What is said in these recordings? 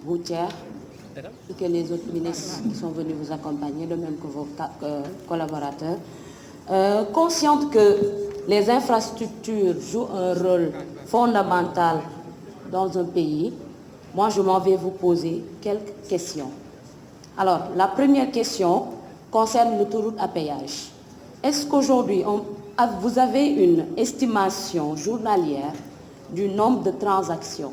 routières et que les autres ministres qui sont venus vous accompagner, de même que vos collaborateurs. Consciente que les infrastructures jouent un rôle fondamental dans un pays, moi je m'en vais vous poser quelques questions. Alors, la première question concerne l'autoroute à péage. Est-ce qu'aujourd'hui, vous avez une estimation journalière du nombre de transactions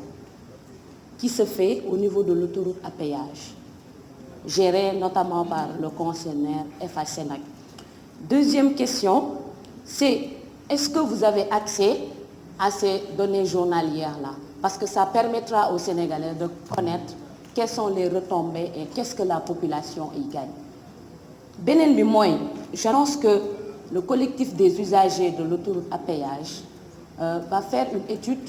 qui se fait au niveau de l'autoroute à péage, gérée notamment par le concessionnaire FH-Sénac? Deuxième question, c'est est-ce que vous avez accès à ces données journalières-là? Parce que ça permettra aux Sénégalais de connaître quelles sont les retombées et qu'est-ce que la population y gagne. Beneen bi mooy, j'annonce que le collectif des usagers de l'autoroute à péage va faire une étude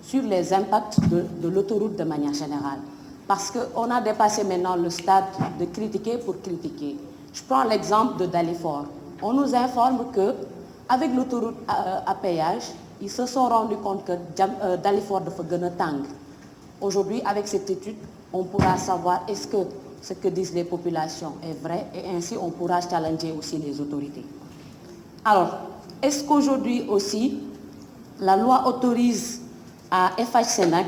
sur les impacts de l'autoroute de manière générale. Parce qu'on a dépassé maintenant le stade de critiquer pour critiquer. Je prends l'exemple de Dalifort. On nous informe qu'avec l'autoroute à péage, ils se sont rendus compte que Dalifort dafa gën a tàng. Aujourd'hui, avec cette étude, on pourra savoir est-ce que ce que disent les populations est vrai et ainsi on pourra challenger aussi les autorités. Alors, est-ce qu'aujourd'hui aussi, la loi autorise à FH-Sénac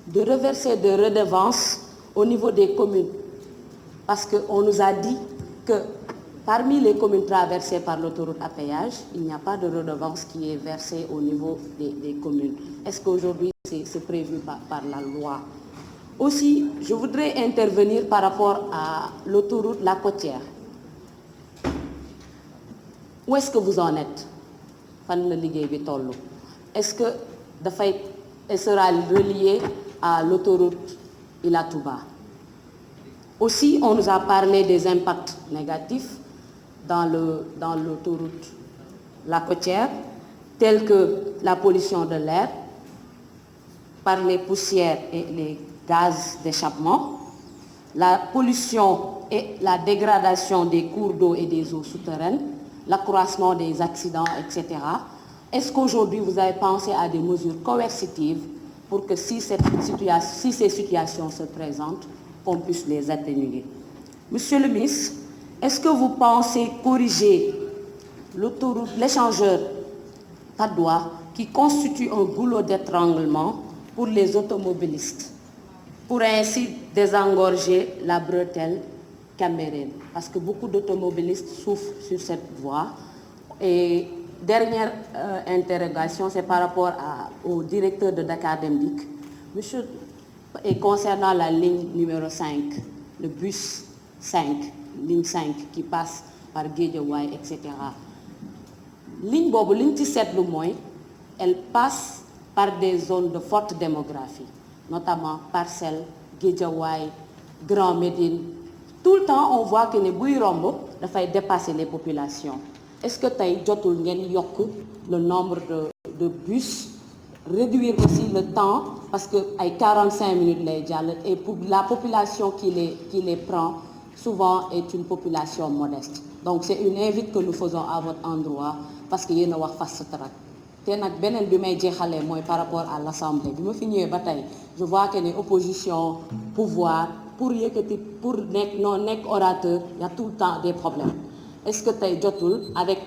de reverser des redevances au niveau des communes? Parce qu'on nous a dit que parmi les communes traversées par l'autoroute à péage, il n'y a pas de redevance qui est versée au niveau des communes. Est-ce qu'aujourd'hui c'est prévu par la loi? Aussi, je voudrais intervenir par rapport à l'autoroute La Côtière. Où est-ce que vous en êtes? Fan la liggéey bi tollu? Est-ce que elle sera reliée à l'autoroute Ila Touba? Aussi, on nous a parlé des impacts négatifs dans l'autoroute La Côtière, tels que la pollution de l'air par les poussières et les gaz d'échappement, la pollution et la dégradation des cours d'eau et des eaux souterraines, l'accroissement des accidents, etc. Est-ce qu'aujourd'hui vous avez pensé à des mesures coercitives pour que si ces situations se présentent, qu'on puisse les atténuer? Monsieur le ministre, est-ce que vous pensez corriger l'autoroute, l'échangeur Patte-d'Oie qui constitue un goulot d'étranglement pour les automobilistes, pour ainsi désengorger la bretelle Cambérène? Parce que beaucoup d'automobilistes souffrent sur cette voie. Et dernière interrogation, c'est par rapport au directeur de Dakar Dem Dikk. Monsieur, et concernant la ligne numéro 5, le bus 5, ligne 5 qui passe par Guédiawaye, etc. Ligne boobu liñ ci seetlu mooy elle passe par des zones de forte démographie, notamment Parcelles, Guédiawaye, Grand Médine. Tout le temps on voit que ne buy romb dafay dépasser les populations. Est-ce que tey jotul ngeen yokk le nombre de bus, réduire aussi le temps, parce que ay 45 minutes lay jàll, et pour la population qui les prend souvent est une population modeste. Donc c'est une invite que nous faisons à votre endroit, parce que yéen a wax fast track. Te nag beneen bi may jeexalee mooy par rapport à l'Assemblée. Bi ma fi ñëwee ba tey je vois que ne opposition pouvoir pour yëkkati pour nekk orateur, il y a tout le temps des problèmes. Est-ce que tey jotul avec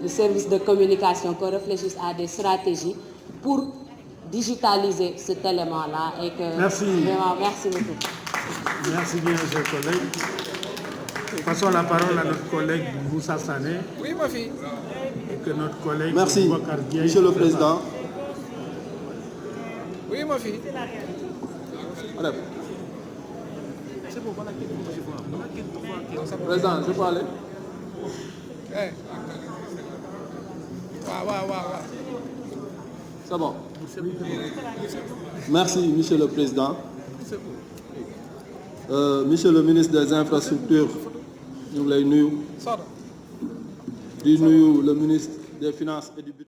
le service de communication qu'on réfléchisse à des stratégies pour digitaliser cet élément-là et que... Merci. Vraiment, merci beaucoup. Merci bien, chers collègues. Passons la parole à notre collègue Moussa Sané. Oui, ma fille. Et que notre collègue... Merci, Monsieur le Président. Oui, ma fille. Allez. Président, je peux aller? C'est bon. Merci, Monsieur le Président. Monsieur le ministre des Infrastructures, ñu ngi lay nuyu. Di nuyu le ministre des Finances et du Budget.